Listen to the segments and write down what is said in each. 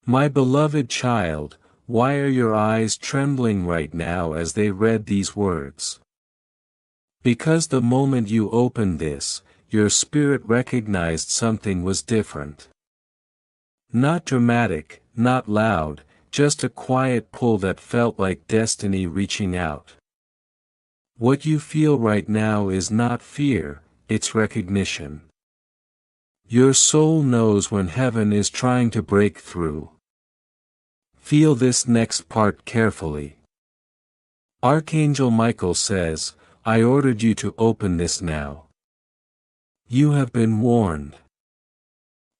My beloved child, why are your eyes trembling right now as they read these words? Because the moment you opened this, your spirit recognized something was different. Not dramatic, not loud, just a quiet pull that felt like destiny reaching out. What you feel right now is not fear, it's recognition. Your soul knows when heaven is trying to break through. Feel this next part carefully. Archangel Michael says, I ordered you to open this now. You have been warned.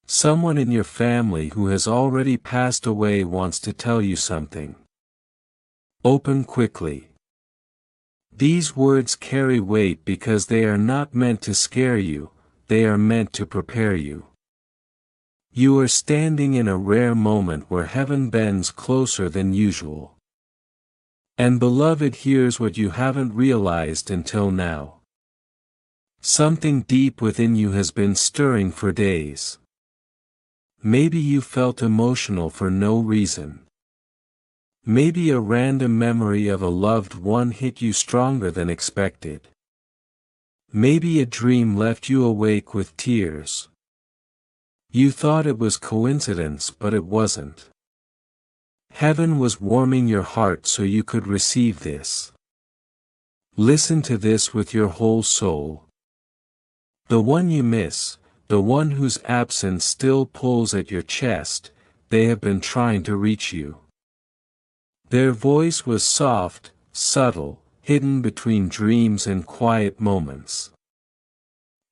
Someone in your family who has already passed away wants to tell you something. Open quickly. These words carry weight because they are not meant to scare you, they are meant to prepare you. You are standing in a rare moment where heaven bends closer than usual. And beloved, here's what you haven't realized until now. Something deep within you has been stirring for days. Maybe you felt emotional for no reason. Maybe a random memory of a loved one hit you stronger than expected. Maybe a dream left you awake with tears. You thought it was coincidence, but it wasn't. Heaven was warming your heart so you could receive this. Listen to this with your whole soul. The one you miss, the one whose absence still pulls at your chest, they have been trying to reach you. Their voice was soft, subtle, hidden between dreams and quiet moments.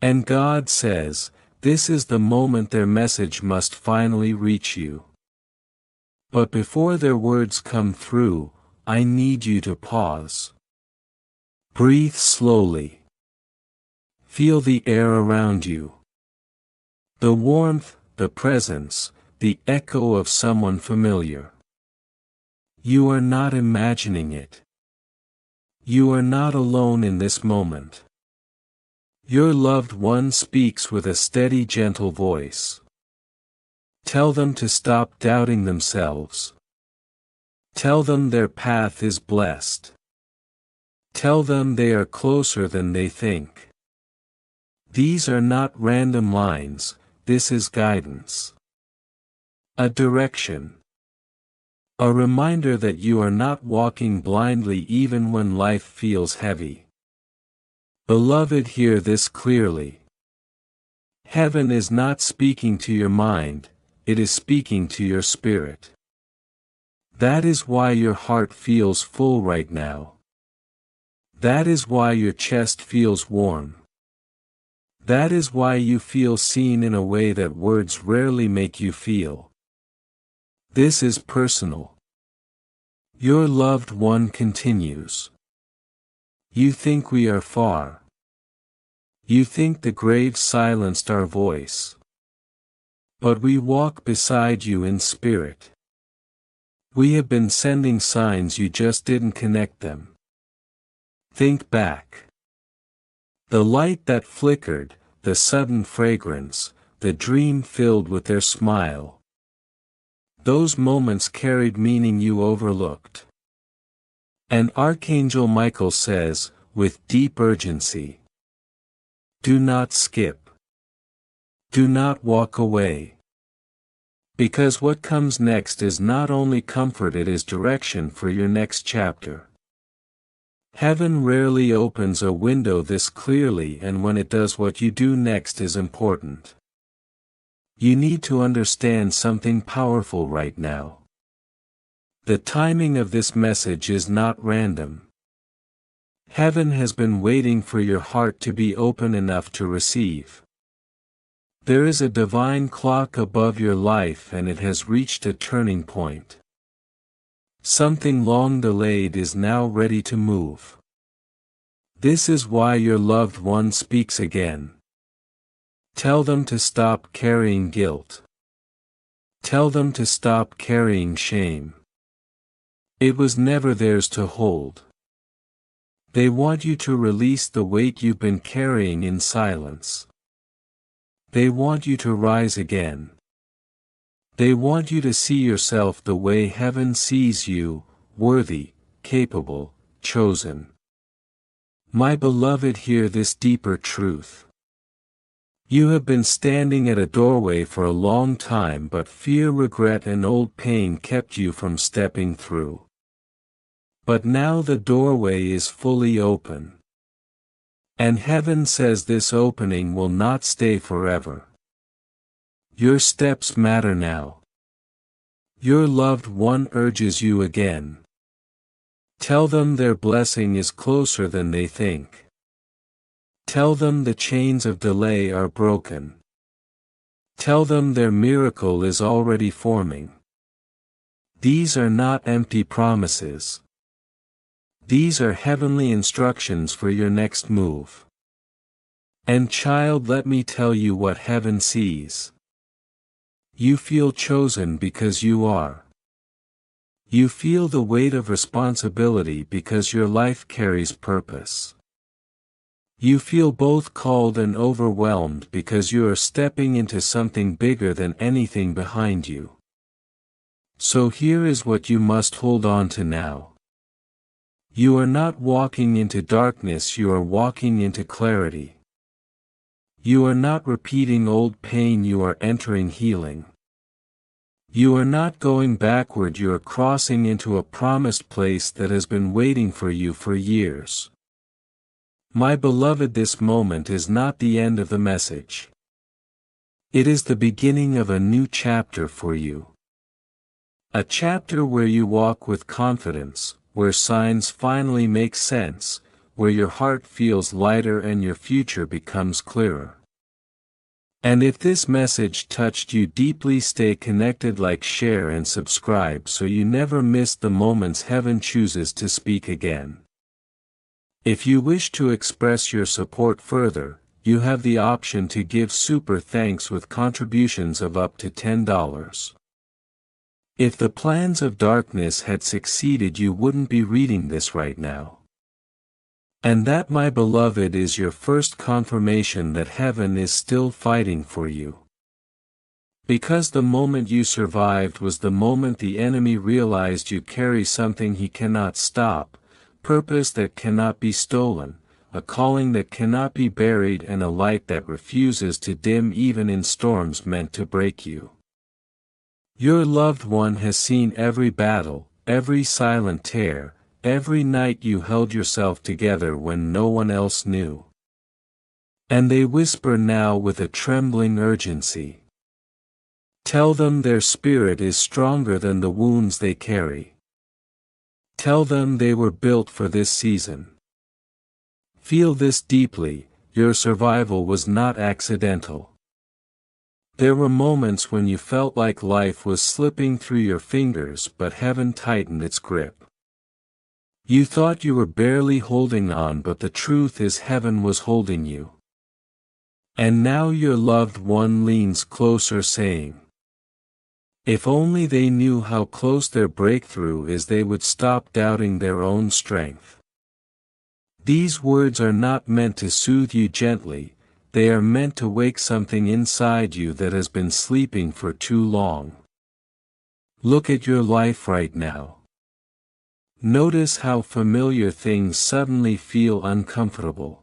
And God says, this is the moment their message must finally reach you. But before their words come through, I need you to pause. Breathe slowly. Feel the air around you. The warmth, the presence, the echo of someone familiar. You are not imagining it. You are not alone in this moment. Your loved one speaks with a steady, gentle voice. Tell them to stop doubting themselves. Tell them their path is blessed. Tell them they are closer than they think. These are not random lines, this is guidance. A direction. A reminder that you are not walking blindly even when life feels heavy. Beloved, hear this clearly. Heaven is not speaking to your mind, it is speaking to your spirit. That is why your heart feels full right now. That is why your chest feels warm. That is why you feel seen in a way that words rarely make you feel. This is personal. Your loved one continues. You think we are far. You think the grave silenced our voice. But we walk beside you in spirit. We have been sending signs, you just didn't connect them. Think back. The light that flickered, the sudden fragrance, the dream filled with their smile. Those moments carried meaning you overlooked. And Archangel Michael says, with deep urgency, do not skip. Do not walk away. Because what comes next is not only comfort, it is direction for your next chapter. Heaven rarely opens a window this clearly, and when it does, what you do next is important. You need to understand something powerful right now. The timing of this message is not random. Heaven has been waiting for your heart to be open enough to receive. There is a divine clock above your life, and it has reached a turning point. Something long delayed is now ready to move. This is why your loved one speaks again. Tell them to stop carrying guilt. Tell them to stop carrying shame. It was never theirs to hold. They want you to release the weight you've been carrying in silence. They want you to rise again. They want you to see yourself the way heaven sees you, worthy, capable, chosen. My beloved, hear this deeper truth. You have been standing at a doorway for a long time, but fear, regret, and old pain kept you from stepping through. But now the doorway is fully open. And heaven says this opening will not stay forever. Your steps matter now. Your loved one urges you again. Tell them their blessing is closer than they think. Tell them the chains of delay are broken. Tell them their miracle is already forming. These are not empty promises. These are heavenly instructions for your next move. And child, let me tell you what heaven sees. You feel chosen because you are. You feel the weight of responsibility because your life carries purpose. You feel both called and overwhelmed because you are stepping into something bigger than anything behind you. So here is what you must hold on to now. You are not walking into darkness, you are walking into clarity. You are not repeating old pain, you are entering healing. You are not going backward, you are crossing into a promised place that has been waiting for you for years. My beloved, this moment is not the end of the message. It is the beginning of a new chapter for you. A chapter where you walk with confidence, where signs finally make sense, where your heart feels lighter and your future becomes clearer. And if this message touched you deeply, stay connected, like, share and subscribe so you never miss the moments heaven chooses to speak again. If you wish to express your support further, you have the option to give super thanks with contributions of up to $10. If the plans of darkness had succeeded, you wouldn't be reading this right now. And that, my beloved, is your first confirmation that heaven is still fighting for you. Because the moment you survived was the moment the enemy realized you carry something he cannot stop, purpose that cannot be stolen, a calling that cannot be buried, and a light that refuses to dim even in storms meant to break you. Your loved one has seen every battle, every silent tear, every night you held yourself together when no one else knew. And they whisper now with a trembling urgency. Tell them their spirit is stronger than the wounds they carry. Tell them they were built for this season. Feel this deeply, your survival was not accidental. There were moments when you felt like life was slipping through your fingers, but heaven tightened its grip. You thought you were barely holding on, but the truth is heaven was holding you. And now your loved one leans closer, saying, if only they knew how close their breakthrough is, they would stop doubting their own strength. These words are not meant to soothe you gently, they are meant to wake something inside you that has been sleeping for too long. Look at your life right now. Notice how familiar things suddenly feel uncomfortable.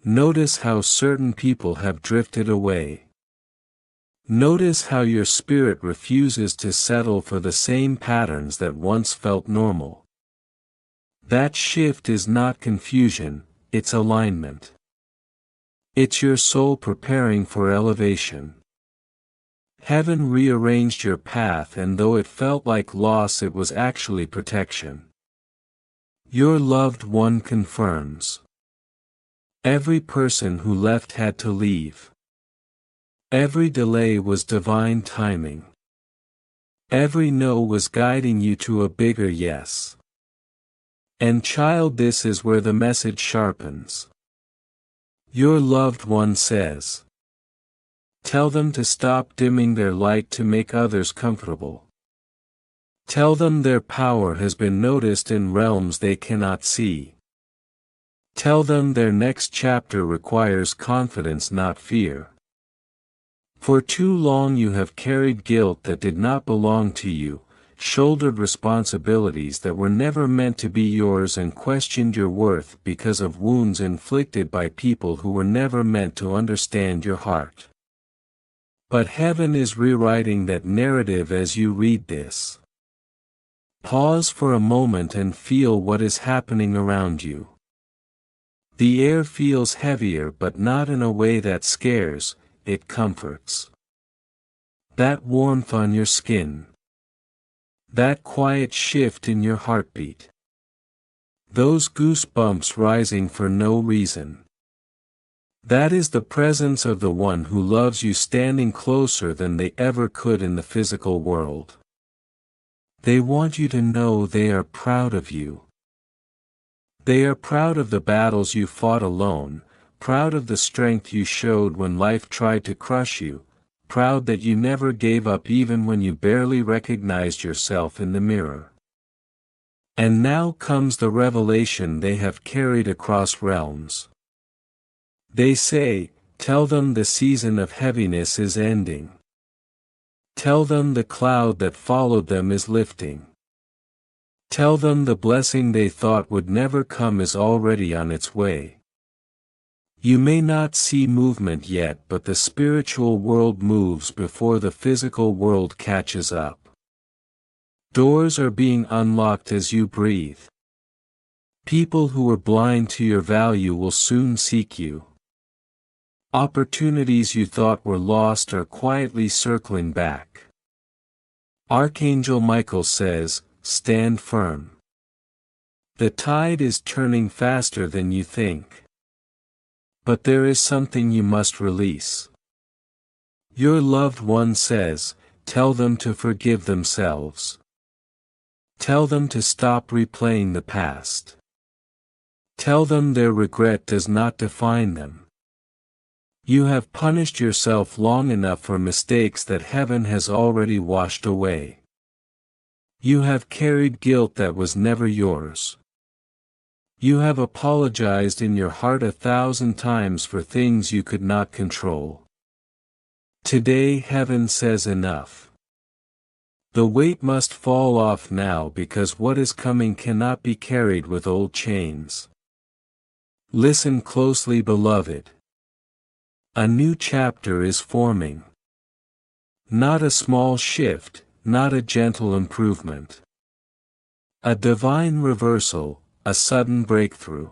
Notice how certain people have drifted away. Notice how your spirit refuses to settle for the same patterns that once felt normal. That shift is not confusion, it's alignment. It's your soul preparing for elevation. Heaven rearranged your path, and though it felt like loss, it was actually protection. Your loved one confirms. Every person who left had to leave. Every delay was divine timing. Every no was guiding you to a bigger yes. And child, this is where the message sharpens. Your loved one says, tell them to stop dimming their light to make others comfortable. Tell them their power has been noticed in realms they cannot see. Tell them their next chapter requires confidence, not fear. For too long you have carried guilt that did not belong to you, shouldered responsibilities that were never meant to be yours, and questioned your worth because of wounds inflicted by people who were never meant to understand your heart. But heaven is rewriting that narrative as you read this. Pause for a moment and feel what is happening around you. The air feels heavier, but not in a way that scares, it comforts. That warmth on your skin. That quiet shift in your heartbeat. Those goosebumps rising for no reason. That is the presence of the one who loves you standing closer than they ever could in the physical world. They want you to know they are proud of you. They are proud of the battles you fought alone, proud of the strength you showed when life tried to crush you, proud that you never gave up even when you barely recognized yourself in the mirror. And now comes the revelation they have carried across realms. They say, tell them the season of heaviness is ending. Tell them the cloud that followed them is lifting. Tell them the blessing they thought would never come is already on its way. You may not see movement yet, but the spiritual world moves before the physical world catches up. Doors are being unlocked as you breathe. People who were blind to your value will soon seek you. Opportunities you thought were lost are quietly circling back. Archangel Michael says, stand firm. The tide is turning faster than you think. But there is something you must release. Your loved one says, tell them to forgive themselves. Tell them to stop replaying the past. Tell them their regret does not define them. You have punished yourself long enough for mistakes that heaven has already washed away. You have carried guilt that was never yours. You have apologized in your heart 1,000 times for things you could not control. Today heaven says enough. The weight must fall off now, because what is coming cannot be carried with old chains. Listen closely, beloved. A new chapter is forming. Not a small shift, not a gentle improvement. A divine reversal, a sudden breakthrough.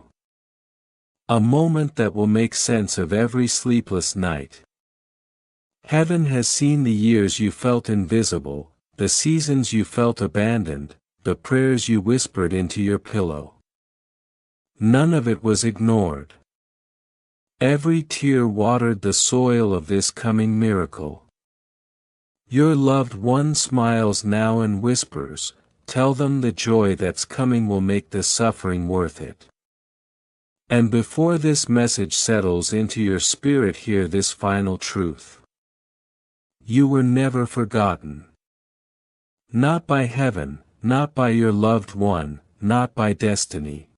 A moment that will make sense of every sleepless night. Heaven has seen the years you felt invisible, the seasons you felt abandoned, the prayers you whispered into your pillow. None of it was ignored. Every tear watered the soil of this coming miracle. Your loved one smiles now and whispers, tell them the joy that's coming will make the suffering worth it. And before this message settles into your spirit, hear this final truth. You were never forgotten. Not by heaven, not by your loved one, not by destiny.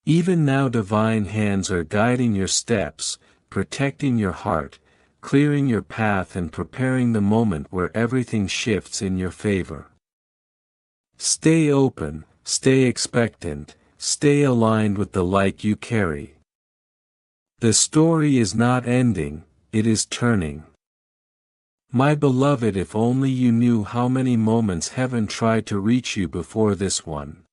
Even now divine hands are guiding your steps, protecting your heart, clearing your path, and preparing the moment where everything shifts in your favor. Stay open, stay expectant, stay aligned with the light you carry. The story is not ending, it is turning. My beloved, if only you knew how many moments heaven tried to reach you before this one.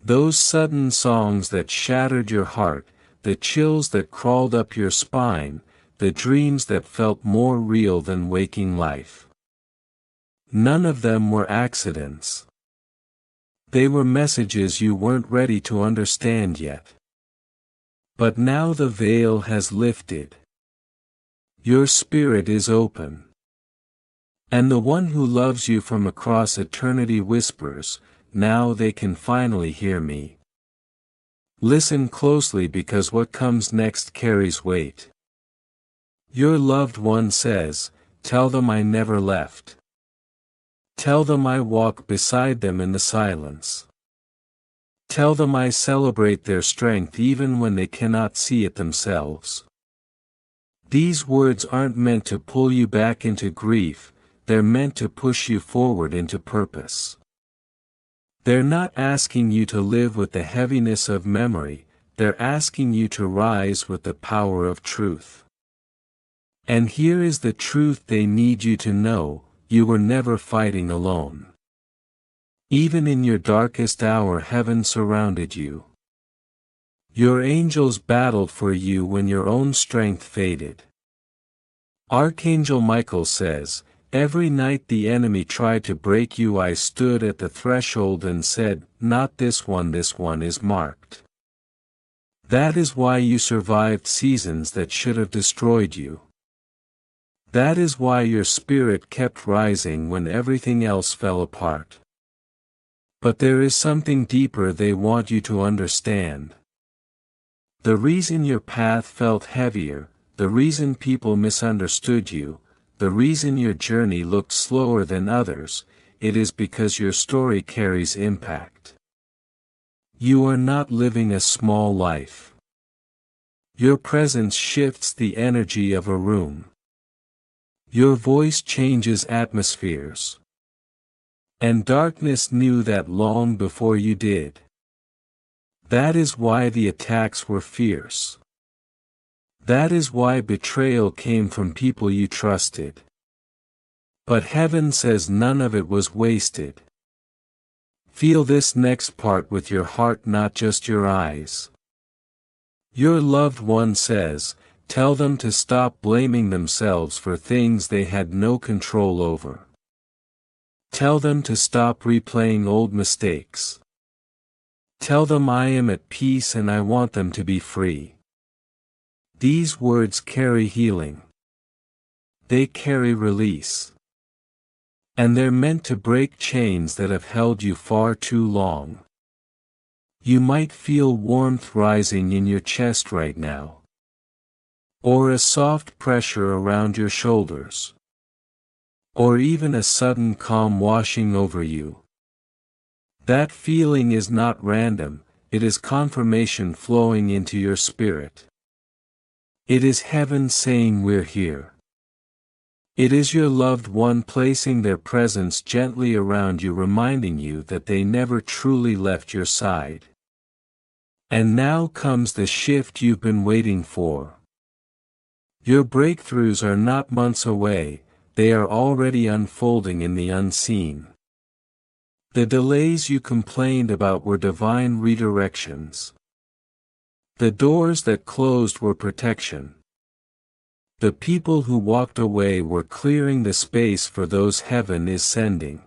Those sudden songs that shattered your heart, the chills that crawled up your spine, the dreams that felt more real than waking life. None of them were accidents. They were messages you weren't ready to understand yet. But now the veil has lifted. Your spirit is open. And the one who loves you from across eternity whispers, now they can finally hear me. Listen closely, because what comes next carries weight. Your loved one says, tell them I never left. Tell them I walk beside them in the silence. Tell them I celebrate their strength even when they cannot see it themselves. These words aren't meant to pull you back into grief, they're meant to push you forward into purpose. They're not asking you to live with the heaviness of memory, they're asking you to rise with the power of truth. And here is the truth they need you to know: you were never fighting alone. Even in your darkest hour, heaven surrounded you. Your angels battled for you when your own strength faded. Archangel Michael says, "Every night the enemy tried to break you, I stood at the threshold and said, not this one is marked." That is why you survived seasons that should have destroyed you. That is why your spirit kept rising when everything else fell apart. But there is something deeper they want you to understand. The reason your path felt heavier, the reason people misunderstood you, the reason your journey looked slower than others, it is because your story carries impact. You are not living a small life. Your presence shifts the energy of a room. Your voice changes atmospheres. And darkness knew that long before you did. That is why the attacks were fierce. That is why betrayal came from people you trusted. But heaven says none of it was wasted. Feel this next part with your heart, not just your eyes. Your loved one says, tell them to stop blaming themselves for things they had no control over. Tell them to stop replaying old mistakes. Tell them I am at peace and I want them to be free. These words carry healing. They carry release. And they're meant to break chains that have held you far too long. You might feel warmth rising in your chest right now. Or a soft pressure around your shoulders. Or even a sudden calm washing over you. That feeling is not random, it is confirmation flowing into your spirit. It is heaven saying we're here. It is your loved one placing their presence gently around you, reminding you that they never truly left your side. And now comes the shift you've been waiting for. Your breakthroughs are not months away, they are already unfolding in the unseen. The delays you complained about were divine redirections. The doors that closed were protection. The people who walked away were clearing the space for those heaven is sending.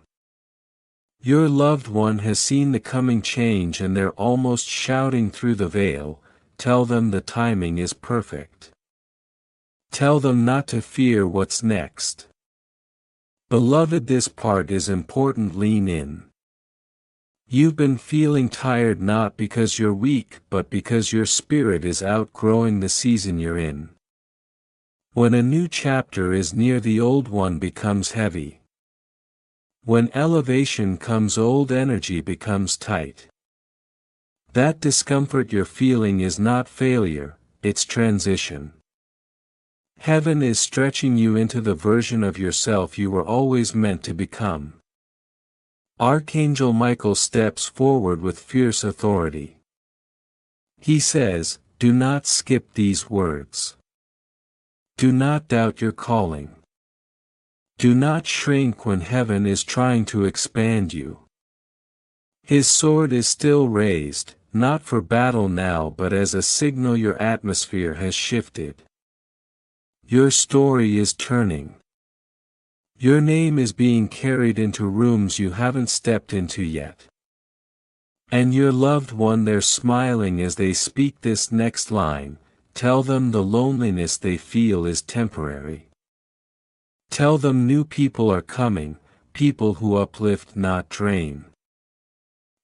Your loved one has seen the coming change and they're almost shouting through the veil, tell them the timing is perfect. Tell them not to fear what's next. Beloved, this part is important, lean in. You've been feeling tired not because you're weak but because your spirit is outgrowing the season you're in. When a new chapter is near, the old one becomes heavy. When elevation comes, old energy becomes tight. That discomfort you're feeling is not failure, it's transition. Heaven is stretching you into the version of yourself you were always meant to become. Archangel Michael steps forward with fierce authority. He says, do not skip these words. Do not doubt your calling. Do not shrink when heaven is trying to expand you. His sword is still raised, not for battle now but as a signal your atmosphere has shifted. Your story is turning. Your name is being carried into rooms you haven't stepped into yet. And your loved one, they're smiling as they speak this next line, tell them the loneliness they feel is temporary. Tell them new people are coming, people who uplift not drain.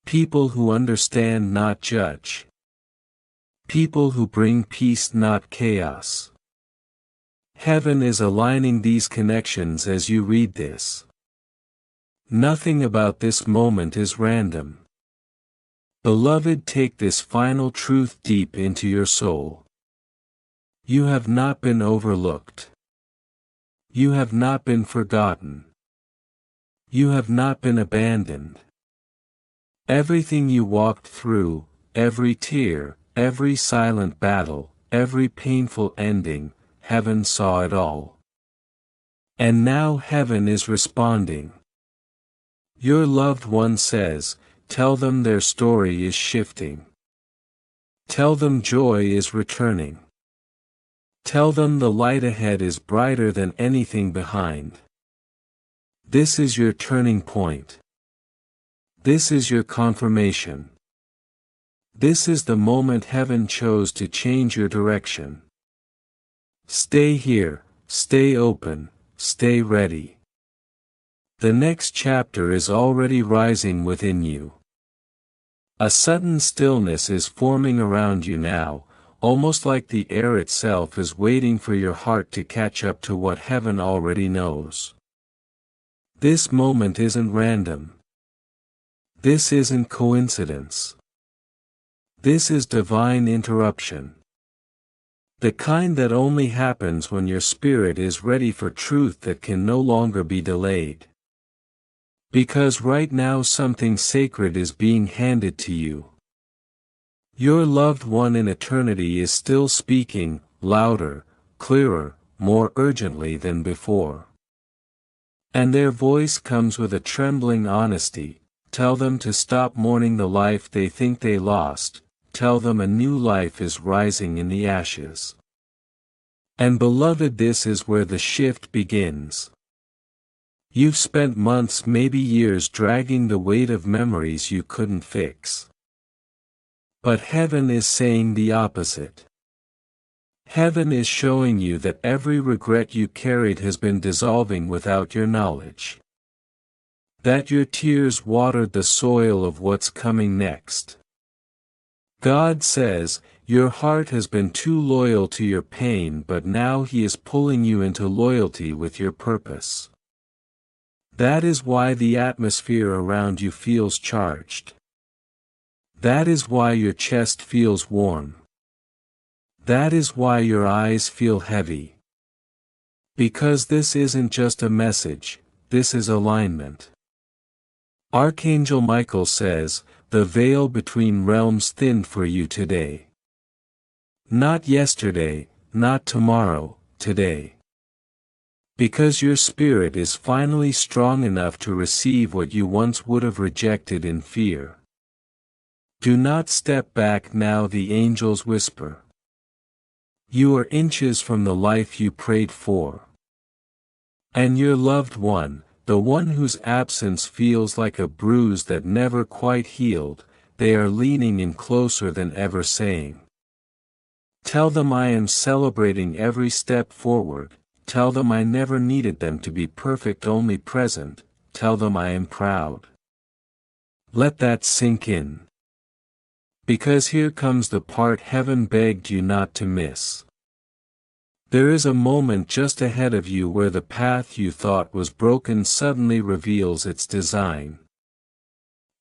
People who understand not judge. People who bring peace not chaos. Heaven is aligning these connections as you read this. Nothing about this moment is random. Beloved, take this final truth deep into your soul. You have not been overlooked. You have not been forgotten. You have not been abandoned. Everything you walked through, every tear, every silent battle, every painful ending, heaven saw it all. And now heaven is responding. Your loved one says, tell them their story is shifting. Tell them joy is returning. Tell them the light ahead is brighter than anything behind. This is your turning point. This is your confirmation. This is the moment heaven chose to change your direction. Stay here, stay open, stay ready. The next chapter is already rising within you. A sudden stillness is forming around you now, almost like the air itself is waiting for your heart to catch up to what heaven already knows. This moment isn't random. This isn't coincidence. This is divine interruption. The kind that only happens when your spirit is ready for truth that can no longer be delayed. Because right now something sacred is being handed to you. Your loved one in eternity is still speaking, louder, clearer, more urgently than before. And their voice comes with a trembling honesty. Tell them to stop mourning the life they think they lost. Tell them a new life is rising in the ashes. And beloved, this is where the shift begins. You've spent months, maybe years, dragging the weight of memories you couldn't fix. But heaven is saying the opposite. Heaven is showing you that every regret you carried has been dissolving without your knowledge. That your tears watered the soil of what's coming next. God says, your heart has been too loyal to your pain, but now He is pulling you into loyalty with your purpose. That is why the atmosphere around you feels charged. That is why your chest feels warm. That is why your eyes feel heavy. Because this isn't just a message, this is alignment. Archangel Michael says, the veil between realms thinned for you today. Not yesterday, not tomorrow, today. Because your spirit is finally strong enough to receive what you once would have rejected in fear. Do not step back now, the angels whisper. You are inches from the life you prayed for. And your loved one, the one whose absence feels like a bruise that never quite healed, they are leaning in closer than ever, saying, tell them I am celebrating every step forward. Tell them I never needed them to be perfect, only present. Tell them I am proud. Let that sink in. Because here comes the part heaven begged you not to miss. There is a moment just ahead of you where the path you thought was broken suddenly reveals its design.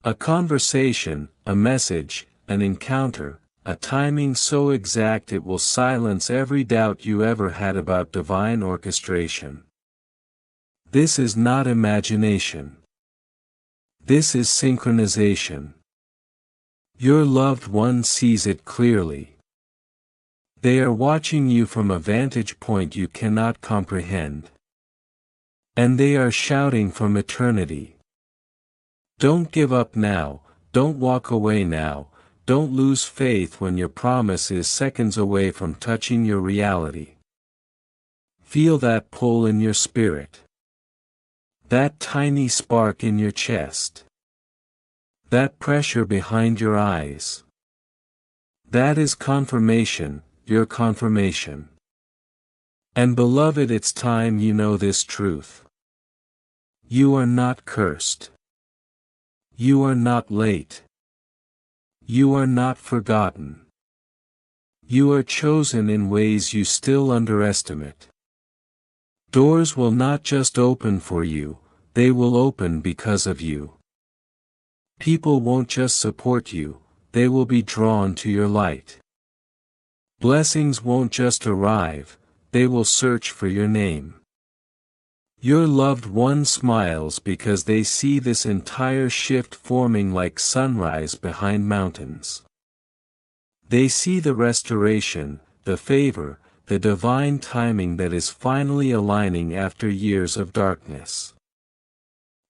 A conversation, a message, an encounter, a timing so exact it will silence every doubt you ever had about divine orchestration. This is not imagination. This is synchronization. Your loved one sees it clearly. They are watching you from a vantage point you cannot comprehend. And they are shouting from eternity. Don't give up now, don't walk away now. Don't lose faith when your promise is seconds away from touching your reality. Feel that pull in your spirit. That tiny spark in your chest. That pressure behind your eyes. That is confirmation, your confirmation. And beloved, it's time you know this truth. You are not cursed. You are not late. You are not forgotten. You are chosen in ways you still underestimate. Doors will not just open for you, they will open because of you. People won't just support you, they will be drawn to your light. Blessings won't just arrive, they will search for your name. Your loved one smiles because they see this entire shift forming like sunrise behind mountains. They see the restoration, the favor, the divine timing that is finally aligning after years of darkness.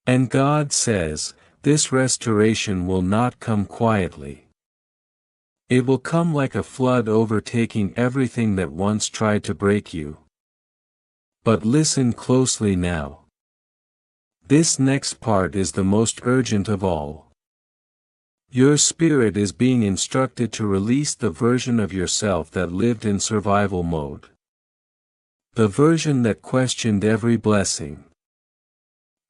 And God says, this restoration will not come quietly. It will come like a flood overtaking everything that once tried to break you. But listen closely now. This next part is the most urgent of all. Your spirit is being instructed to release the version of yourself that lived in survival mode. The version that questioned every blessing.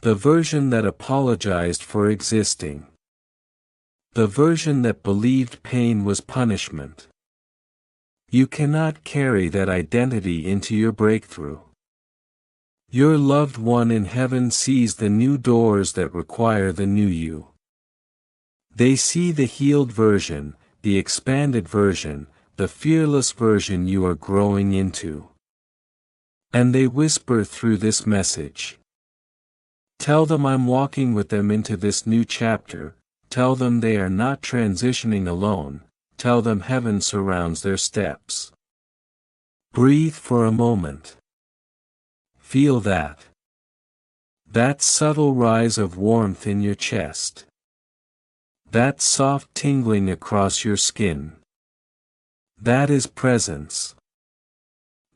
The version that apologized for existing. The version that believed pain was punishment. You cannot carry that identity into your breakthrough. Your loved one in heaven sees the new doors that require the new you. They see the healed version, the expanded version, the fearless version you are growing into. And they whisper through this message. Tell them I'm walking with them into this new chapter, tell them they are not transitioning alone, tell them heaven surrounds their steps. Breathe for a moment. Feel that. That subtle rise of warmth in your chest. That soft tingling across your skin. That is presence.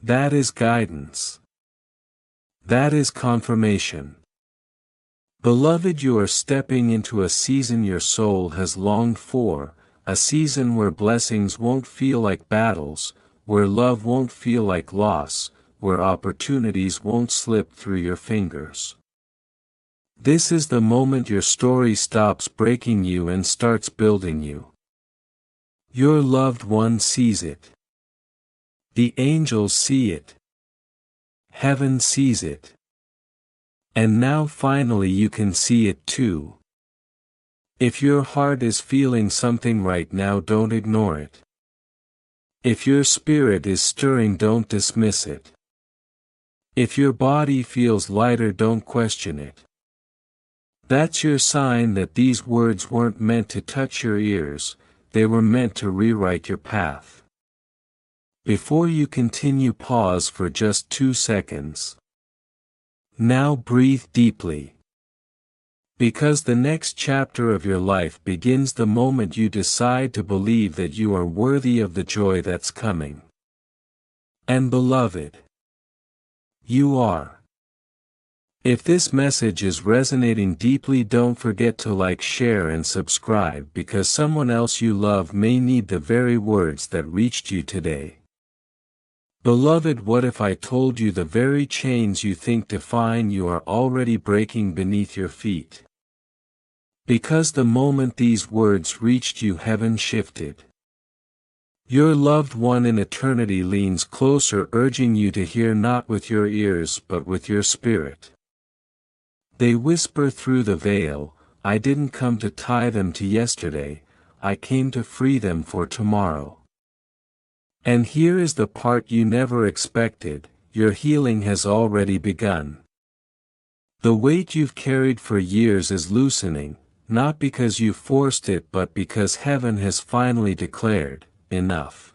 That is guidance. That is confirmation. Beloved, you are stepping into a season your soul has longed for, a season where blessings won't feel like battles, where love won't feel like loss, where opportunities won't slip through your fingers. This is the moment your story stops breaking you and starts building you. Your loved one sees it. The angels see it. Heaven sees it. And now finally you can see it too. If your heart is feeling something right now, don't ignore it. If your spirit is stirring, don't dismiss it. If your body feels lighter, don't question it. That's your sign that these words weren't meant to touch your ears, they were meant to rewrite your path. Before you continue, pause for just 2 seconds. Now breathe deeply. Because the next chapter of your life begins the moment you decide to believe that you are worthy of the joy that's coming. And beloved, you are. If this message is resonating deeply, don't forget to like, share and subscribe, because someone else you love may need the very words that reached you today. Beloved, what if I told you the very chains you think define you are already breaking beneath your feet? Because the moment these words reached you, heaven shifted. Your loved one in eternity leans closer, urging you to hear not with your ears but with your spirit. They whisper through the veil, I didn't come to tie them to yesterday, I came to free them for tomorrow. And here is the part you never expected, your healing has already begun. The weight you've carried for years is loosening, not because you forced it but because heaven has finally declared, enough.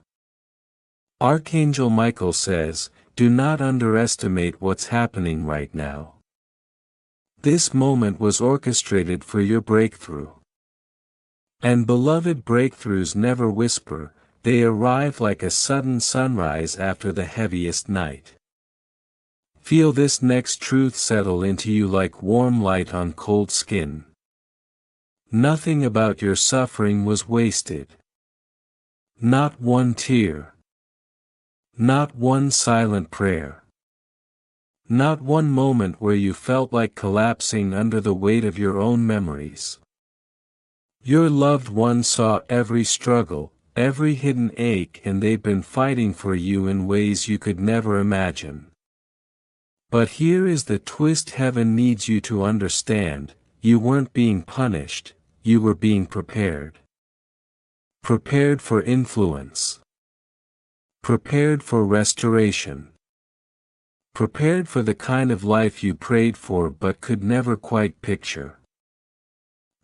Archangel Michael says, do not underestimate what's happening right now. This moment was orchestrated for your breakthrough. And beloved, breakthroughs never whisper, they arrive like a sudden sunrise after the heaviest night. Feel this next truth settle into you like warm light on cold skin. Nothing about your suffering was wasted. Not one tear. Not one silent prayer. Not one moment where you felt like collapsing under the weight of your own memories. Your loved one saw every struggle, every hidden ache, and they've been fighting for you in ways you could never imagine. But here is the twist heaven needs you to understand, you weren't being punished, you were being prepared. Prepared for influence. Prepared for restoration. Prepared for the kind of life you prayed for but could never quite picture.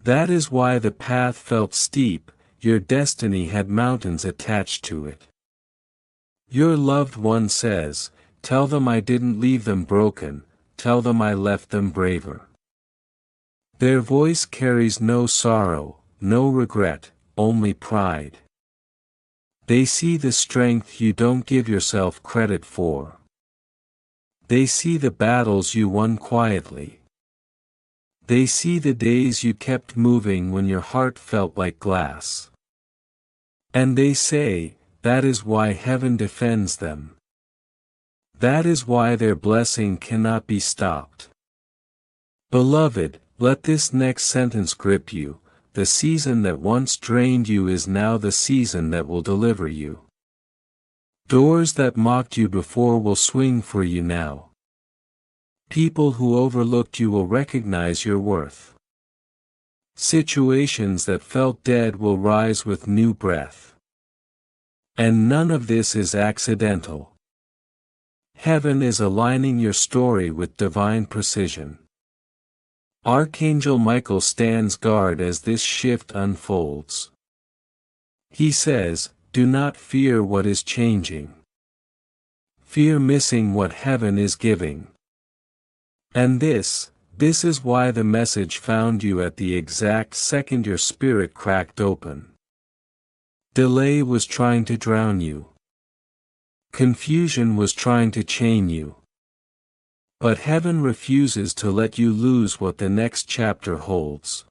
That is why the path felt steep, your destiny had mountains attached to it. Your loved one says, tell them I didn't leave them broken, tell them I left them braver. Their voice carries no sorrow, no regret, only pride. They see the strength you don't give yourself credit for. They see the battles you won quietly. They see the days you kept moving when your heart felt like glass. And they say, that is why heaven defends them. That is why their blessing cannot be stopped. Beloved, let this next sentence grip you. The season that once drained you is now the season that will deliver you. Doors that mocked you before will swing for you now. People who overlooked you will recognize your worth. Situations that felt dead will rise with new breath. And none of this is accidental. Heaven is aligning your story with divine precision. Archangel Michael stands guard as this shift unfolds. He says, do not fear what is changing. Fear missing what heaven is giving. And this is why the message found you at the exact second your spirit cracked open. Delay was trying to drown you. Confusion was trying to chain you. But heaven refuses to let you lose what the next chapter holds.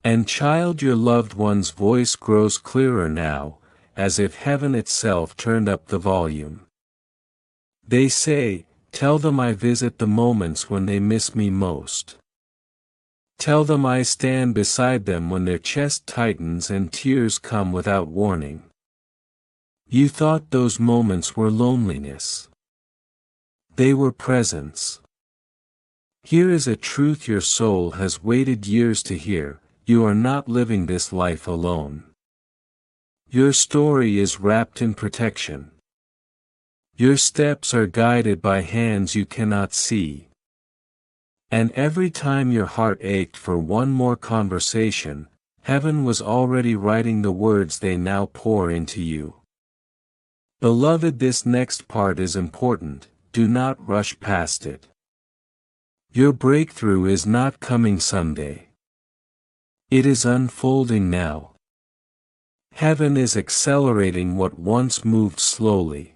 And child, your loved one's voice grows clearer now, as if heaven itself turned up the volume. They say, tell them I visit the moments when they miss me most. Tell them I stand beside them when their chest tightens and tears come without warning. You thought those moments were loneliness. They were presence. Here is a truth your soul has waited years to hear, you are not living this life alone. Your story is wrapped in protection. Your steps are guided by hands you cannot see. And every time your heart ached for one more conversation, heaven was already writing the words they now pour into you. Beloved, this next part is important. Do not rush past it. Your breakthrough is not coming someday. It is unfolding now. Heaven is accelerating what once moved slowly.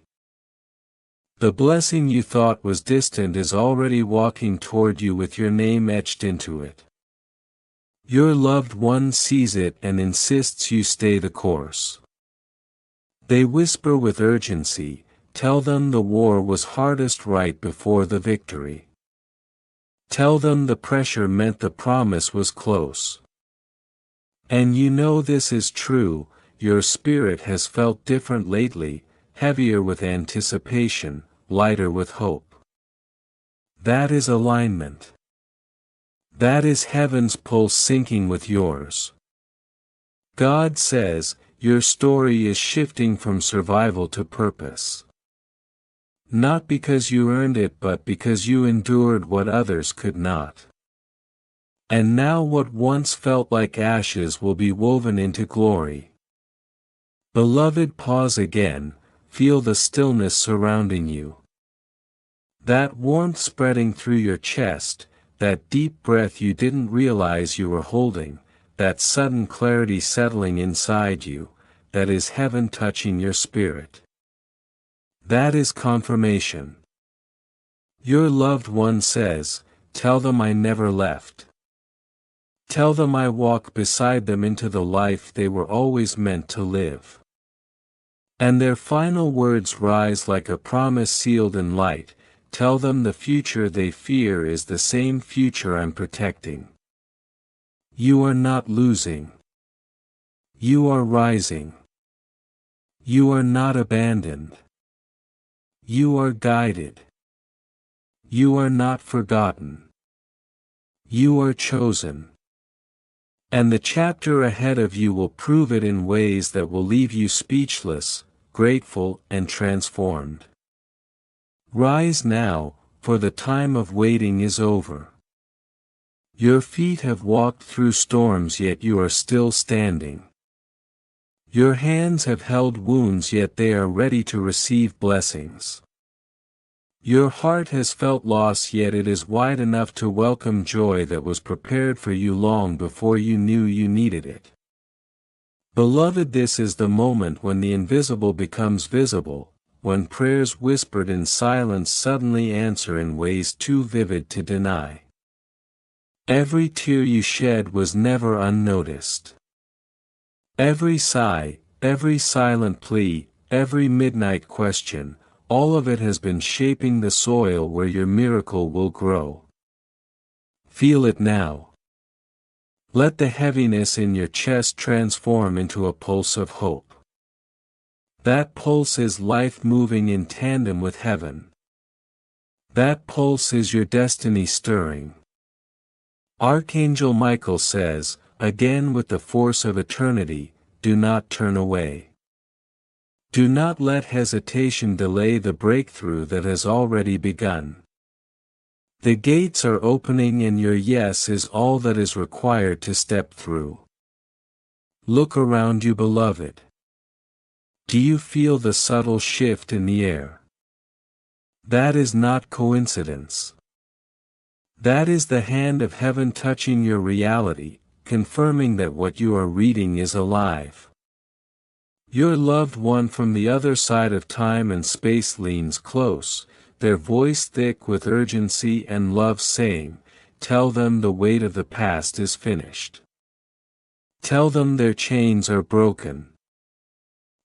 The blessing you thought was distant is already walking toward you with your name etched into it. Your loved one sees it and insists you stay the course. They whisper with urgency, tell them the war was hardest right before the victory. Tell them the pressure meant the promise was close. And you know this is true, your spirit has felt different lately, heavier with anticipation, lighter with hope. That is alignment. That is heaven's pulse syncing with yours. God says, your story is shifting from survival to purpose. Not because you earned it but because you endured what others could not. And now what once felt like ashes will be woven into glory. Beloved, pause again, feel the stillness surrounding you. That warmth spreading through your chest, that deep breath you didn't realize you were holding, that sudden clarity settling inside you, that is heaven touching your spirit. That is confirmation. Your loved one says, tell them I never left. Tell them I walk beside them into the life they were always meant to live. And their final words rise like a promise sealed in light, tell them the future they fear is the same future I'm protecting. You are not losing. You are rising. You are not abandoned. You are guided. You are not forgotten. You are chosen. And the chapter ahead of you will prove it in ways that will leave you speechless, grateful and transformed. Rise now, for the time of waiting is over. Your feet have walked through storms, yet you are still standing. Your hands have held wounds, yet they are ready to receive blessings. Your heart has felt loss, yet it is wide enough to welcome joy that was prepared for you long before you knew you needed it. Beloved, this is the moment when the invisible becomes visible, when prayers whispered in silence suddenly answer in ways too vivid to deny. Every tear you shed was never unnoticed. Every sigh, every silent plea, every midnight question, all of it has been shaping the soil where your miracle will grow. Feel it now. Let the heaviness in your chest transform into a pulse of hope. That pulse is life moving in tandem with heaven. That pulse is your destiny stirring. Archangel Michael says, again with the force of eternity, do not turn away. Do not let hesitation delay the breakthrough that has already begun. The gates are opening and your yes is all that is required to step through. Look around you, beloved. Do you feel the subtle shift in the air? That is not coincidence. That is the hand of heaven touching your reality, confirming that what you are reading is alive. Your loved one from the other side of time and space leans close, their voice thick with urgency and love, saying, tell them the weight of the past is finished. Tell them their chains are broken.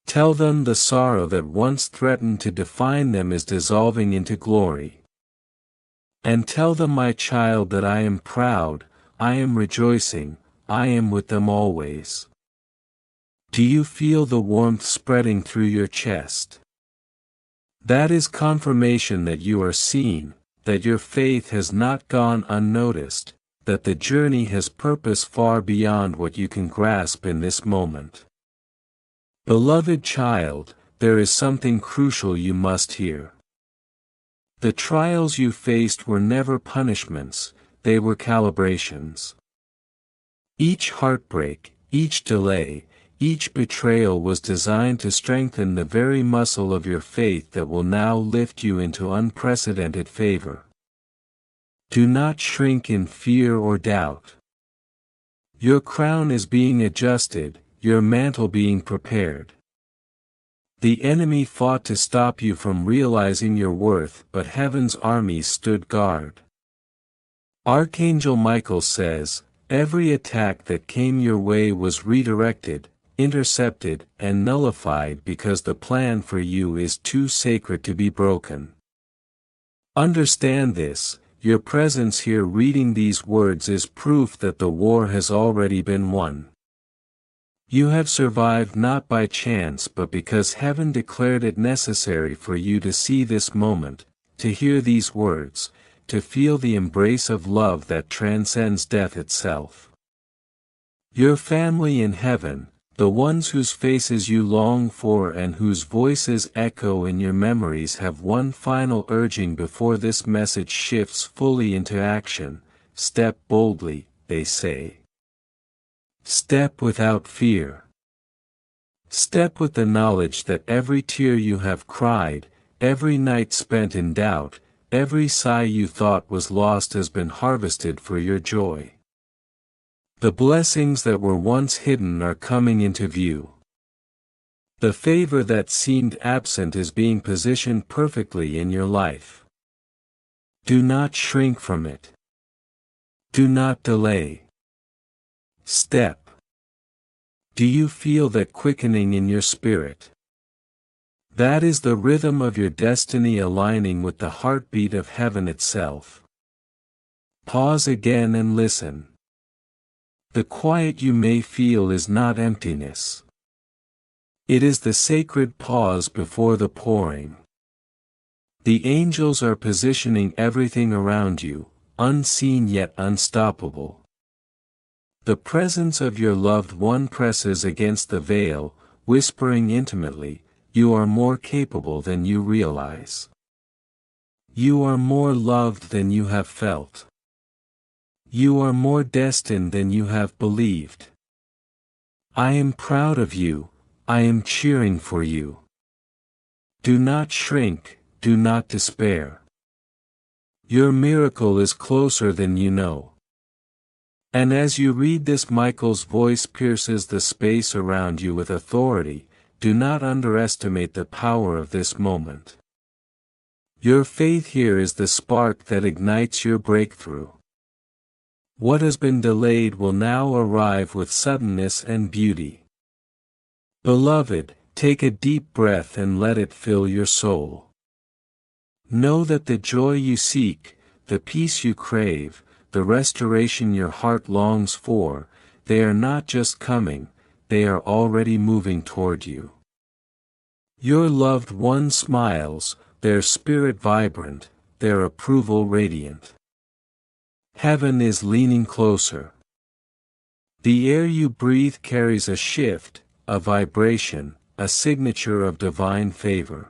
Tell them the sorrow that once threatened to define them is dissolving into glory. And tell them, my child, that I am proud, I am rejoicing, I am with them always. Do you feel the warmth spreading through your chest? That is confirmation that you are seen, that your faith has not gone unnoticed, that the journey has purpose far beyond what you can grasp in this moment. Beloved child, there is something crucial you must hear. The trials you faced were never punishments, they were calibrations. Each heartbreak, each delay, each betrayal was designed to strengthen the very muscle of your faith that will now lift you into unprecedented favor. Do not shrink in fear or doubt. Your crown is being adjusted, your mantle being prepared. The enemy fought to stop you from realizing your worth, but heaven's armies stood guard. Archangel Michael says, every attack that came your way was redirected, intercepted, and nullified because the plan for you is too sacred to be broken. Understand this, your presence here reading these words is proof that the war has already been won. You have survived not by chance but because heaven declared it necessary for you to see this moment, to hear these words, to feel the embrace of love that transcends death itself. Your family in heaven, the ones whose faces you long for and whose voices echo in your memories, have one final urging before this message shifts fully into action. Step boldly, they say. Step without fear. Step with the knowledge that every tear you have cried, every night spent in doubt, every sigh you thought was lost has been harvested for your joy. The blessings that were once hidden are coming into view. The favor that seemed absent is being positioned perfectly in your life. Do not shrink from it. Do not delay. Step. Do you feel that quickening in your spirit? That is the rhythm of your destiny aligning with the heartbeat of heaven itself. Pause again and listen. The quiet you may feel is not emptiness. It is the sacred pause before the pouring. The angels are positioning everything around you, unseen yet unstoppable. The presence of your loved one presses against the veil, whispering intimately, you are more capable than you realize. You are more loved than you have felt. You are more destined than you have believed. I am proud of you, I am cheering for you. Do not shrink, do not despair. Your miracle is closer than you know. And as you read this, Michael's voice pierces the space around you with authority. Do not underestimate the power of this moment. Your faith here is the spark that ignites your breakthrough. What has been delayed will now arrive with suddenness and beauty. Beloved, take a deep breath and let it fill your soul. Know that the joy you seek, the peace you crave, the restoration your heart longs for, they are not just coming, they are already moving toward you. Your loved one smiles, their spirit vibrant, their approval radiant. Heaven is leaning closer. The air you breathe carries a shift, a vibration, a signature of divine favor.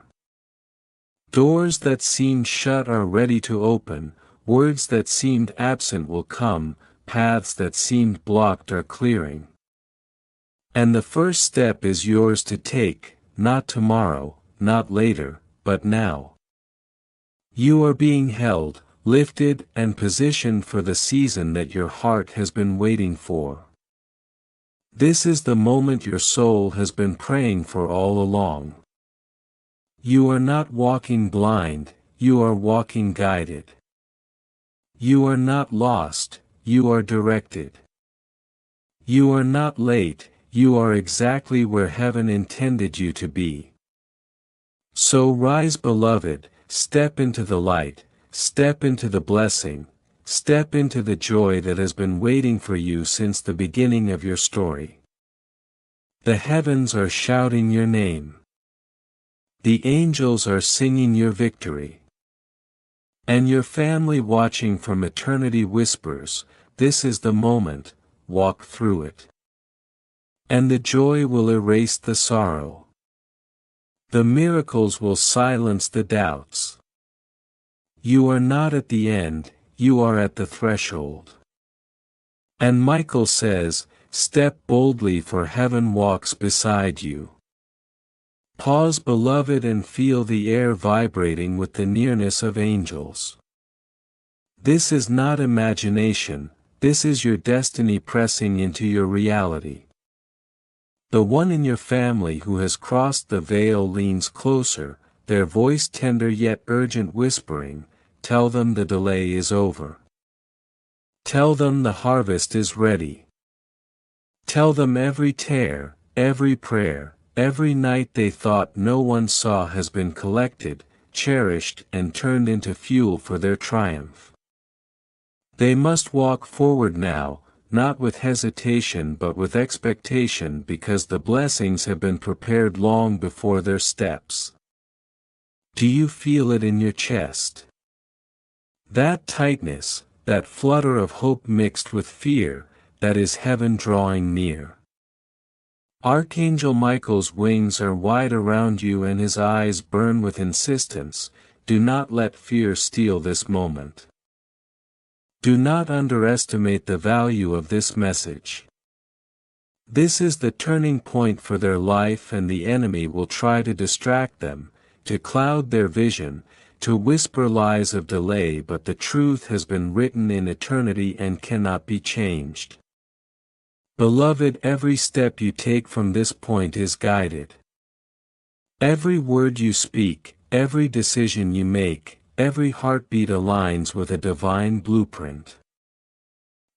Doors that seemed shut are ready to open, words that seemed absent will come, paths that seemed blocked are clearing. And the first step is yours to take, not tomorrow, not later, but now. You are being held, lifted and positioned for the season that your heart has been waiting for. This is the moment your soul has been praying for all along. You are not walking blind, you are walking guided. You are not lost, you are directed. You are not late, you are exactly where heaven intended you to be. So rise, beloved, step into the light, step into the blessing, step into the joy that has been waiting for you since the beginning of your story. The heavens are shouting your name. The angels are singing your victory. And your family watching from eternity whispers, this is the moment, walk through it. And the joy will erase the sorrow. The miracles will silence the doubts. You are not at the end, you are at the threshold. And Michael says, step boldly, for heaven walks beside you. Pause, beloved, and feel the air vibrating with the nearness of angels. This is not imagination, this is your destiny pressing into your reality. The one in your family who has crossed the veil leans closer, their voice tender yet urgent, whispering, tell them the delay is over. Tell them the harvest is ready. Tell them every tear, every prayer, every night they thought no one saw has been collected, cherished and turned into fuel for their triumph. They must walk forward now, not with hesitation but with expectation, because the blessings have been prepared long before their steps. Do you feel it in your chest? That tightness, that flutter of hope mixed with fear, that is heaven drawing near. Archangel Michael's wings are wide around you and his eyes burn with insistence. Do not let fear steal this moment. Do not underestimate the value of this message. This is the turning point for their life, and the enemy will try to distract them, to cloud their vision, to whisper lies of delay, but the truth has been written in eternity and cannot be changed. Beloved, every step you take from this point is guided. Every word you speak, every decision you make, every heartbeat aligns with a divine blueprint.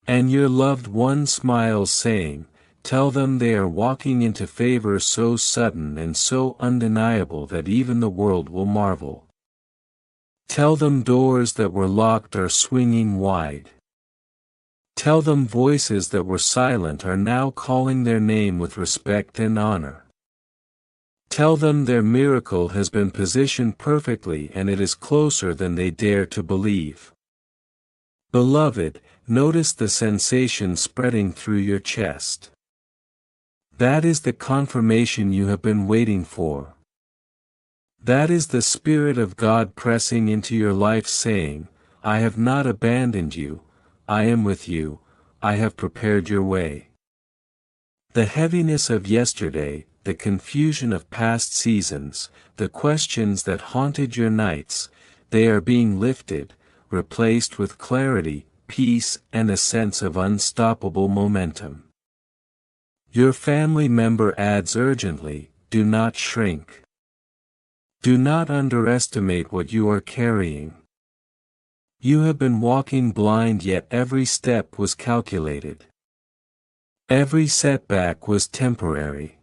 And your loved one smiles, saying, tell them they are walking into favor so sudden and so undeniable that even the world will marvel. Tell them doors that were locked are swinging wide. Tell them voices that were silent are now calling their name with respect and honor. Tell them their miracle has been positioned perfectly and it is closer than they dare to believe. Beloved, notice the sensation spreading through your chest. That is the confirmation you have been waiting for. That is the Spirit of God pressing into your life saying, I have not abandoned you, I am with you, I have prepared your way. The heaviness of yesterday, the confusion of past seasons, the questions that haunted your nights, they are being lifted, replaced with clarity, peace, and a sense of unstoppable momentum. Your family member adds urgently, do not shrink. Do not underestimate what you are carrying. You have been walking blind, yet every step was calculated. Every setback was temporary.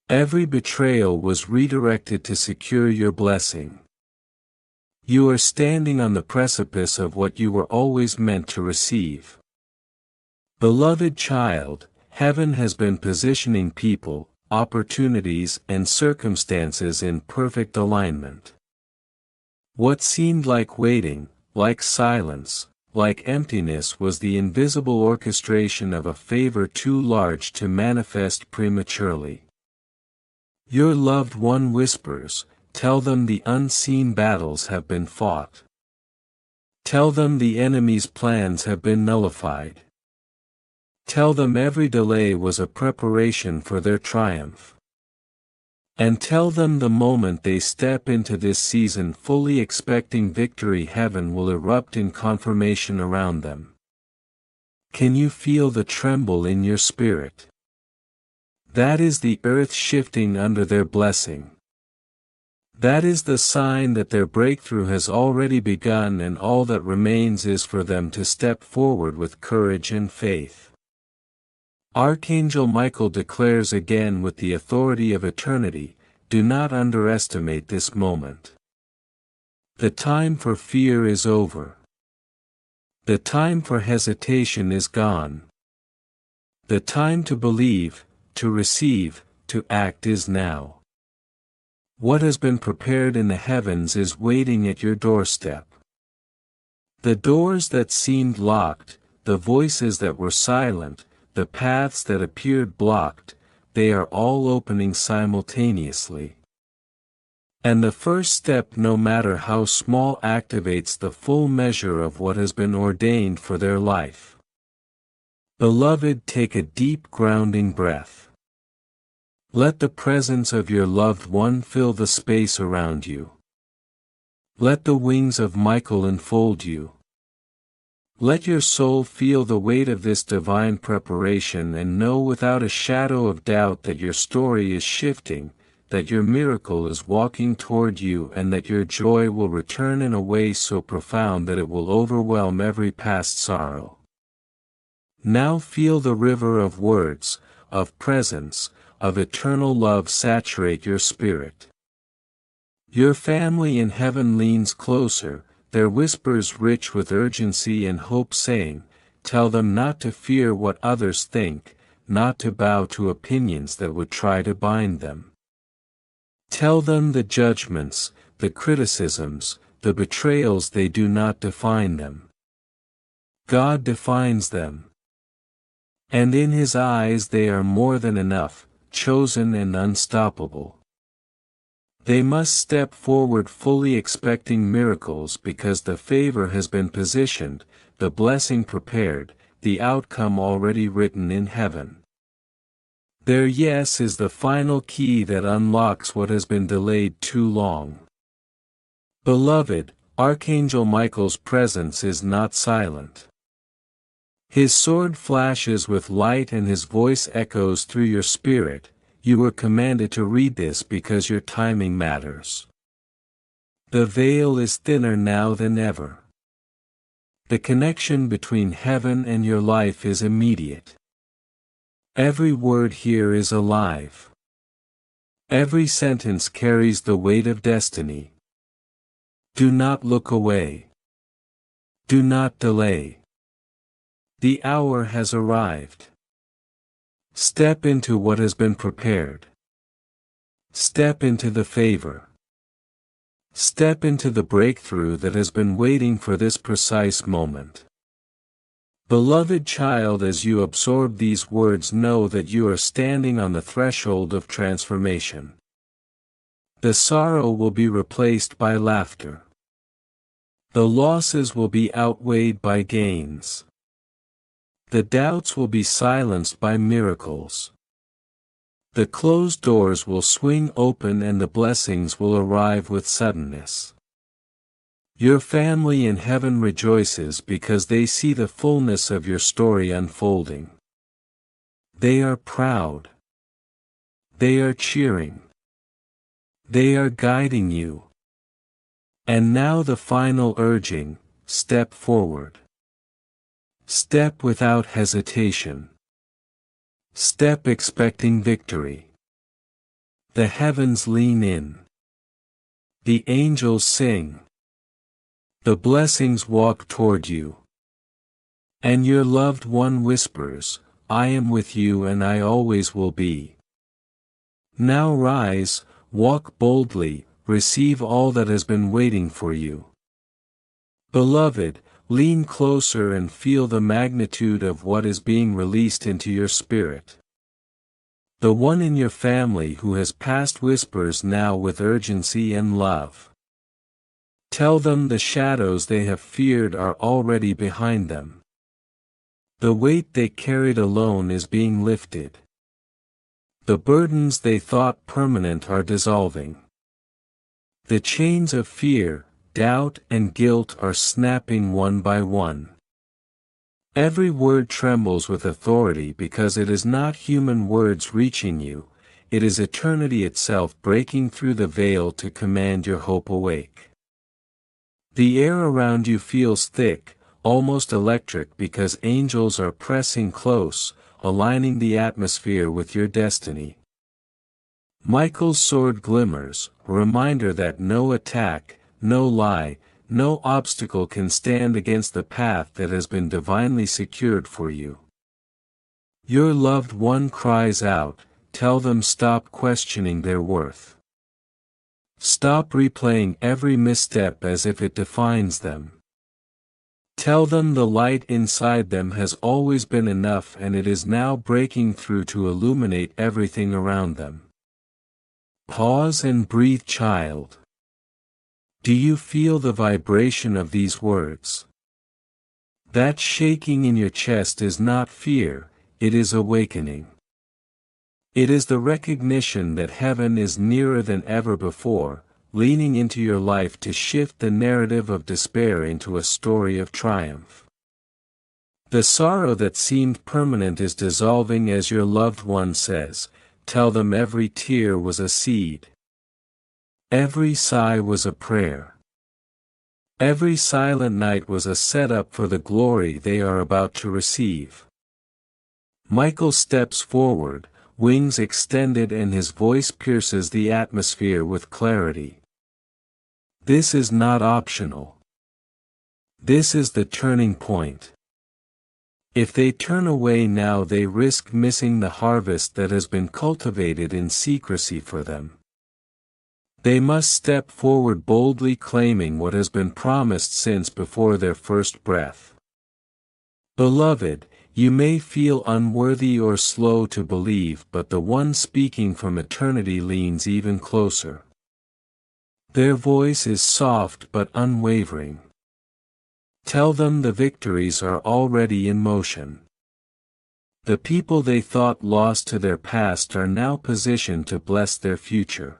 Every betrayal was redirected to secure your blessing. You are standing on the precipice of what you were always meant to receive. Beloved child, heaven has been positioning people, opportunities, and circumstances in perfect alignment. What seemed like waiting, like silence, like emptiness was the invisible orchestration of a favor too large to manifest prematurely. Your loved one whispers, tell them the unseen battles have been fought. Tell them the enemy's plans have been nullified. Tell them every delay was a preparation for their triumph. And tell them the moment they step into this season fully expecting victory, heaven will erupt in confirmation around them. Can you feel the tremble in your spirit? That is the earth shifting under their blessing. That is the sign that their breakthrough has already begun, and all that remains is for them to step forward with courage and faith. Archangel Michael declares again with the authority of eternity, do not underestimate this moment. The time for fear is over. The time for hesitation is gone. The time to believe, to receive, to act is now. What has been prepared in the heavens is waiting at your doorstep. The doors that seemed locked, the voices that were silent, the paths that appeared blocked, they are all opening simultaneously. And the first step, no matter how small, activates the full measure of what has been ordained for their life. Beloved, take a deep grounding breath. Let the presence of your loved one fill the space around you. Let the wings of Michael enfold you. Let your soul feel the weight of this divine preparation and know without a shadow of doubt that your story is shifting, that your miracle is walking toward you, and that your joy will return in a way so profound that it will overwhelm every past sorrow. Now feel the river of words, of presence, of eternal love saturate your spirit. Your family in heaven leans closer, their whispers rich with urgency and hope, saying, tell them not to fear what others think, not to bow to opinions that would try to bind them. Tell them the judgments, the criticisms, the betrayals, they do not define them. God defines them. And in His eyes they are more than enough, chosen and unstoppable. They must step forward fully expecting miracles because the favor has been positioned, the blessing prepared, the outcome already written in heaven. Their yes is the final key that unlocks what has been delayed too long. Beloved, Archangel Michael's presence is not silent. His sword flashes with light and his voice echoes through your spirit. You were commanded to read this because your timing matters. The veil is thinner now than ever. The connection between heaven and your life is immediate. Every word here is alive. Every sentence carries the weight of destiny. Do not look away. Do not delay. The hour has arrived. Step into what has been prepared. Step into the favor. Step into the breakthrough that has been waiting for this precise moment. Beloved child, as you absorb these words, know that you are standing on the threshold of transformation. The sorrow will be replaced by laughter. The losses will be outweighed by gains. The doubts will be silenced by miracles. The closed doors will swing open and the blessings will arrive with suddenness. Your family in heaven rejoices because they see the fullness of your story unfolding. They are proud. They are cheering. They are guiding you. And now the final urging, step forward. Step without hesitation. Step expecting victory. The heavens lean in. The angels sing. The blessings walk toward you. And your loved one whispers, I am with you and I always will be. Now rise, walk boldly, receive all that has been waiting for you. Beloved, lean closer and feel the magnitude of what is being released into your spirit. The one in your family who has passed whispers now with urgency and love. Tell them the shadows they have feared are already behind them. The weight they carried alone is being lifted. The burdens they thought permanent are dissolving. The chains of fear, doubt and guilt are snapping one by one. Every word trembles with authority because it is not human words reaching you, it is eternity itself breaking through the veil to command your hope awake. The air around you feels thick, almost electric because angels are pressing close, aligning the atmosphere with your destiny. Michael's sword glimmers, a reminder that no attack, no lie, no obstacle can stand against the path that has been divinely secured for you. Your loved one cries out, tell them stop questioning their worth. Stop replaying every misstep as if it defines them. Tell them the light inside them has always been enough and it is now breaking through to illuminate everything around them. Pause and breathe, child. Do you feel the vibration of these words? That shaking in your chest is not fear, it is awakening. It is the recognition that heaven is nearer than ever before, leaning into your life to shift the narrative of despair into a story of triumph. The sorrow that seemed permanent is dissolving as your loved one says, tell them every tear was a seed. Every sigh was a prayer. Every silent night was a setup for the glory they are about to receive. Michael steps forward, wings extended and his voice pierces the atmosphere with clarity. This is not optional. This is the turning point. If they turn away now they risk missing the harvest that has been cultivated in secrecy for them. They must step forward boldly claiming what has been promised since before their first breath. Beloved, you may feel unworthy or slow to believe, but the one speaking from eternity leans even closer. Their voice is soft but unwavering. Tell them the victories are already in motion. The people they thought lost to their past are now positioned to bless their future.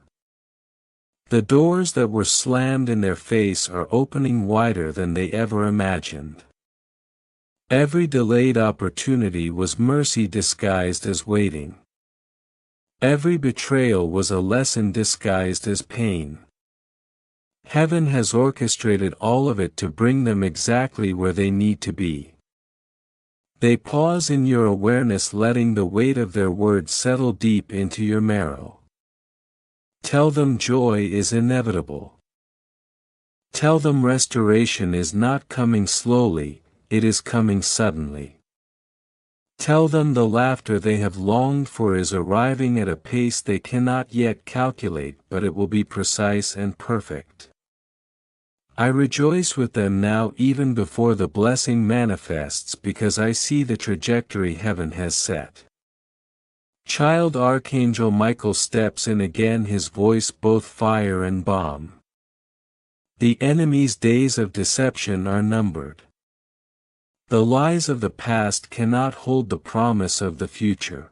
The doors that were slammed in their face are opening wider than they ever imagined. Every delayed opportunity was mercy disguised as waiting. Every betrayal was a lesson disguised as pain. Heaven has orchestrated all of it to bring them exactly where they need to be. They pause in your awareness, letting the weight of their words settle deep into your marrow. Tell them joy is inevitable. Tell them restoration is not coming slowly, it is coming suddenly. Tell them the laughter they have longed for is arriving at a pace they cannot yet calculate, but it will be precise and perfect. I rejoice with them now even before the blessing manifests because I see the trajectory heaven has set. Child Archangel Michael steps in again, his voice both fire and balm. The enemy's days of deception are numbered. The lies of the past cannot hold the promise of the future.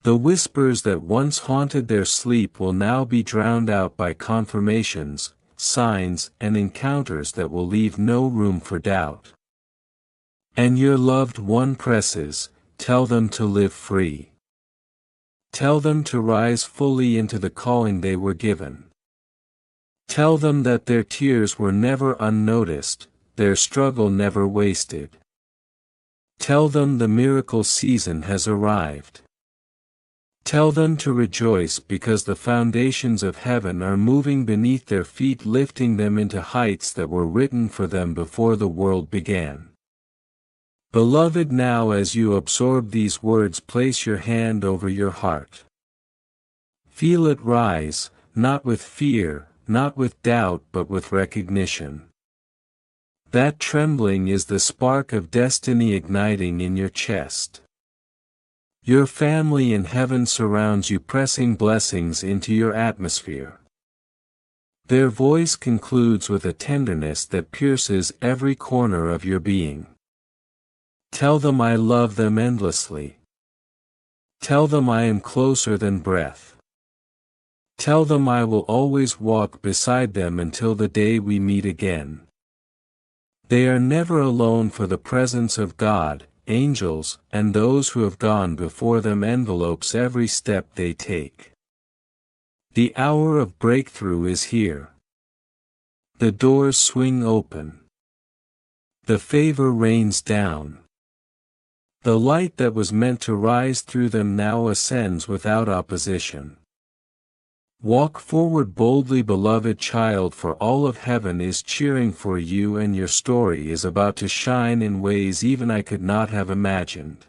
The whispers that once haunted their sleep will now be drowned out by confirmations, signs, and encounters that will leave no room for doubt. And your loved one presses, tell them to live free. Tell them to rise fully into the calling they were given. Tell them that their tears were never unnoticed, their struggle never wasted. Tell them the miracle season has arrived. Tell them to rejoice because the foundations of heaven are moving beneath their feet, lifting them into heights that were written for them before the world began. Beloved, now as you absorb these words, place your hand over your heart. Feel it rise, not with fear, not with doubt, but with recognition. That trembling is the spark of destiny igniting in your chest. Your family in heaven surrounds you, pressing blessings into your atmosphere. Their voice concludes with a tenderness that pierces every corner of your being. Tell them I love them endlessly. Tell them I am closer than breath. Tell them I will always walk beside them until the day we meet again. They are never alone, for the presence of God, angels, and those who have gone before them envelopes every step they take. The hour of breakthrough is here. The doors swing open. The favor rains down. The light that was meant to rise through them now ascends without opposition. Walk forward boldly, beloved child, for all of heaven is cheering for you, and your story is about to shine in ways even I could not have imagined.